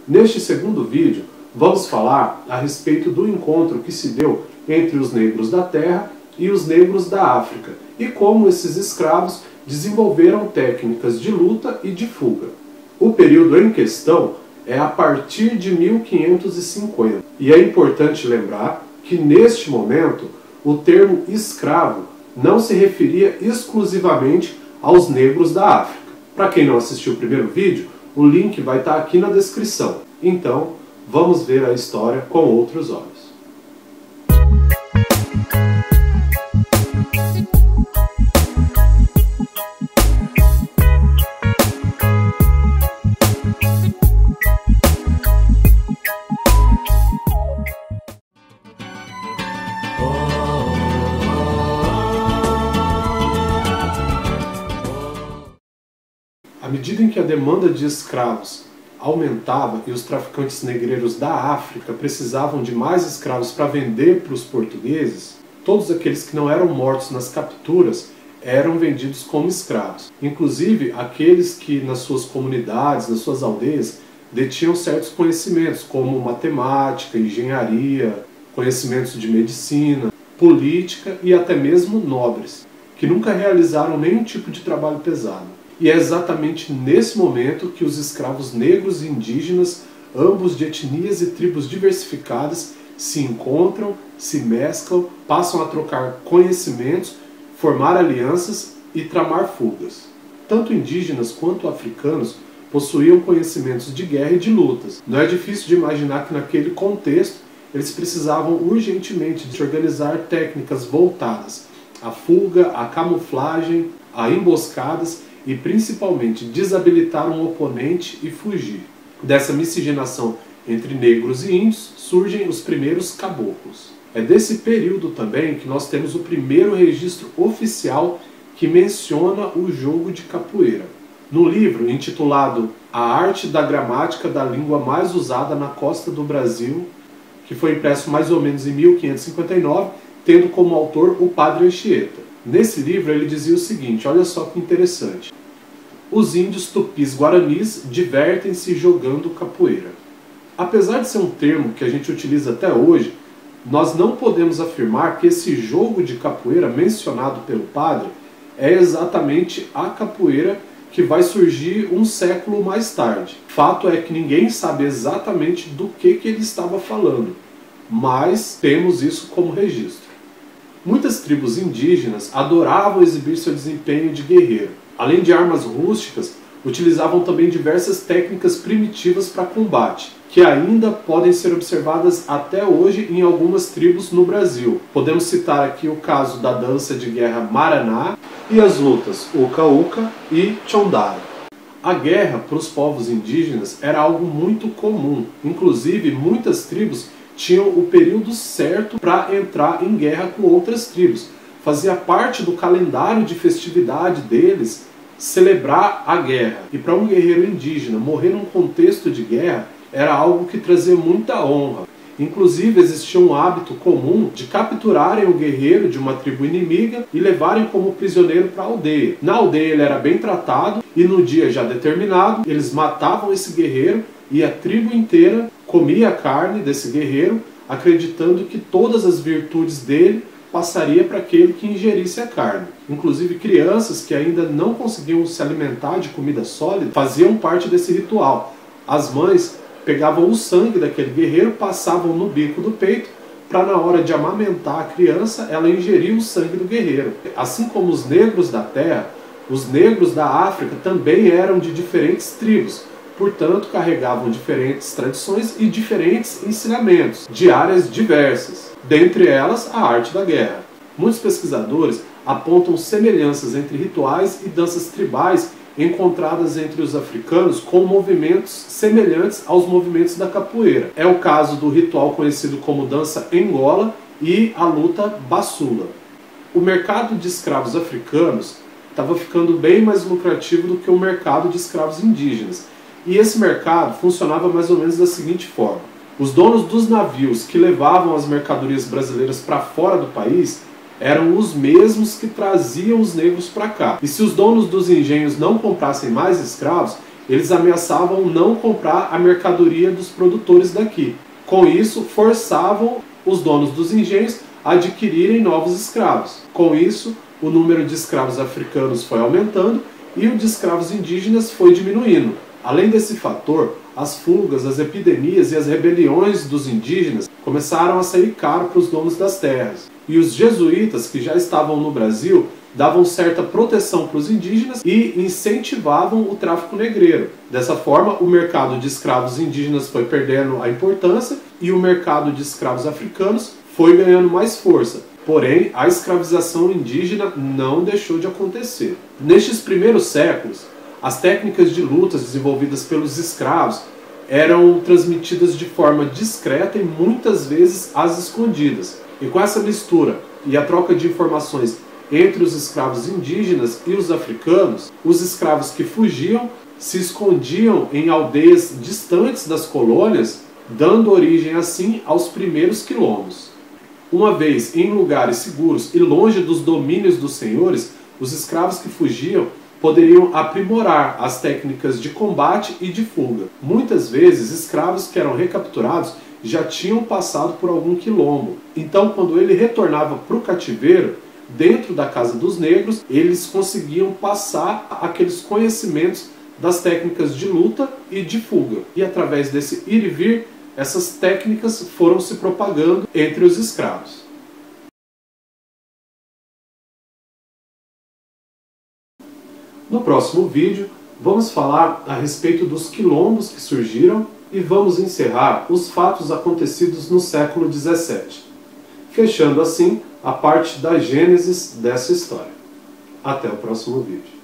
Neste segundo vídeo, vamos falar a respeito do encontro que se deu entre os negros da terra e os negros da África e como esses escravos desenvolveram técnicas de luta e de fuga. O período em questão é a partir de 1550 e é importante lembrar que neste momento o termo escravo não se referia exclusivamente aos negros da África. Para quem não assistiu o primeiro vídeo, o link vai estar aqui na descrição. Então, vamos ver a história com outros olhos. À medida em que a demanda de escravos aumentava e os traficantes negreiros da África precisavam de mais escravos para vender para os portugueses, todos aqueles que não eram mortos nas capturas eram vendidos como escravos. Inclusive aqueles que nas suas comunidades, nas suas aldeias, detinham certos conhecimentos como matemática, engenharia, conhecimentos de medicina, política e até mesmo nobres, que nunca realizaram nenhum tipo de trabalho pesado. E é exatamente nesse momento que os escravos negros e indígenas, ambos de etnias e tribos diversificadas, se encontram, se mesclam, passam a trocar conhecimentos, formar alianças e tramar fugas. Tanto indígenas quanto africanos possuíam conhecimentos de guerra e de lutas. Não é difícil de imaginar que naquele contexto eles precisavam urgentemente de organizar técnicas voltadas à fuga, à camuflagem, a emboscadas e principalmente desabilitar um oponente e fugir. Dessa miscigenação entre negros e índios surgem os primeiros caboclos. É desse período também que nós temos o primeiro registro oficial que menciona o jogo de capoeira. No livro intitulado A Arte da Gramática da Língua Mais Usada na Costa do Brasil, que foi impresso mais ou menos em 1559, tendo como autor o Padre Anchieta. Nesse livro ele dizia o seguinte, olha só que interessante: os índios tupis guaranis divertem-se jogando capoeira. Apesar de ser um termo que a gente utiliza até hoje, nós não podemos afirmar que esse jogo de capoeira mencionado pelo padre é exatamente a capoeira que vai surgir um século mais tarde. Fato é que ninguém sabe exatamente do que ele estava falando, mas temos isso como registro. Muitas tribos indígenas adoravam exibir seu desempenho de guerreiro. Além de armas rústicas, utilizavam também diversas técnicas primitivas para combate, que ainda podem ser observadas até hoje em algumas tribos no Brasil. Podemos citar aqui o caso da dança de guerra Maraná e as lutas Uka-Uka e Chondara. A guerra para os povos indígenas era algo muito comum. Inclusive, muitas tribos tinham o período certo para entrar em guerra com outras tribos. Fazia parte do calendário de festividade deles celebrar a guerra. E para um guerreiro indígena morrer num contexto de guerra era algo que trazia muita honra. Inclusive existia um hábito comum de capturarem o guerreiro de uma tribo inimiga e levarem como prisioneiro para a aldeia. Na aldeia ele era bem tratado e no dia já determinado eles matavam esse guerreiro e a tribo inteira comia a carne desse guerreiro, acreditando que todas as virtudes dele passaria para aquele que ingerisse a carne. Inclusive crianças que ainda não conseguiam se alimentar de comida sólida faziam parte desse ritual. As mães pegavam o sangue daquele guerreiro, passavam no bico do peito, para na hora de amamentar a criança, ela ingerir o sangue do guerreiro. Assim como os negros da terra, os negros da África também eram de diferentes tribos, portanto carregavam diferentes tradições e diferentes ensinamentos, de áreas diversas, dentre elas a arte da guerra. Muitos pesquisadores apontam semelhanças entre rituais e danças tribais encontradas entre os africanos com movimentos semelhantes aos movimentos da capoeira. É o caso do ritual conhecido como dança Angola e a luta Basula. O mercado de escravos africanos estava ficando bem mais lucrativo do que o mercado de escravos indígenas. E esse mercado funcionava mais ou menos da seguinte forma: os donos dos navios que levavam as mercadorias brasileiras para fora do país eram os mesmos que traziam os negros para cá. E se os donos dos engenhos não comprassem mais escravos, eles ameaçavam não comprar a mercadoria dos produtores daqui. Com isso, forçavam os donos dos engenhos a adquirirem novos escravos. Com isso, o número de escravos africanos foi aumentando e o de escravos indígenas foi diminuindo. Além desse fator, as fugas, as epidemias e as rebeliões dos indígenas começaram a sair caro para os donos das terras. E os jesuítas, que já estavam no Brasil, davam certa proteção para os indígenas e incentivavam o tráfico negreiro. Dessa forma, o mercado de escravos indígenas foi perdendo a importância e o mercado de escravos africanos foi ganhando mais força. Porém, a escravização indígena não deixou de acontecer. Nestes primeiros séculos, as técnicas de lutas desenvolvidas pelos escravos eram transmitidas de forma discreta e muitas vezes às escondidas. E com essa mistura e a troca de informações entre os escravos indígenas e os africanos, os escravos que fugiam se escondiam em aldeias distantes das colônias, dando origem assim aos primeiros quilombos. Uma vez em lugares seguros e longe dos domínios dos senhores, os escravos que fugiam poderiam aprimorar as técnicas de combate e de fuga. Muitas vezes, escravos que eram recapturados já tinham passado por algum quilombo. Então, quando ele retornava para o cativeiro, dentro da casa dos negros, eles conseguiam passar aqueles conhecimentos das técnicas de luta e de fuga. E através desse ir e vir, essas técnicas foram se propagando entre os escravos. No próximo vídeo, vamos falar a respeito dos quilombos que surgiram e vamos encerrar os fatos acontecidos no século XVII, fechando assim a parte da gênese dessa história. Até o próximo vídeo.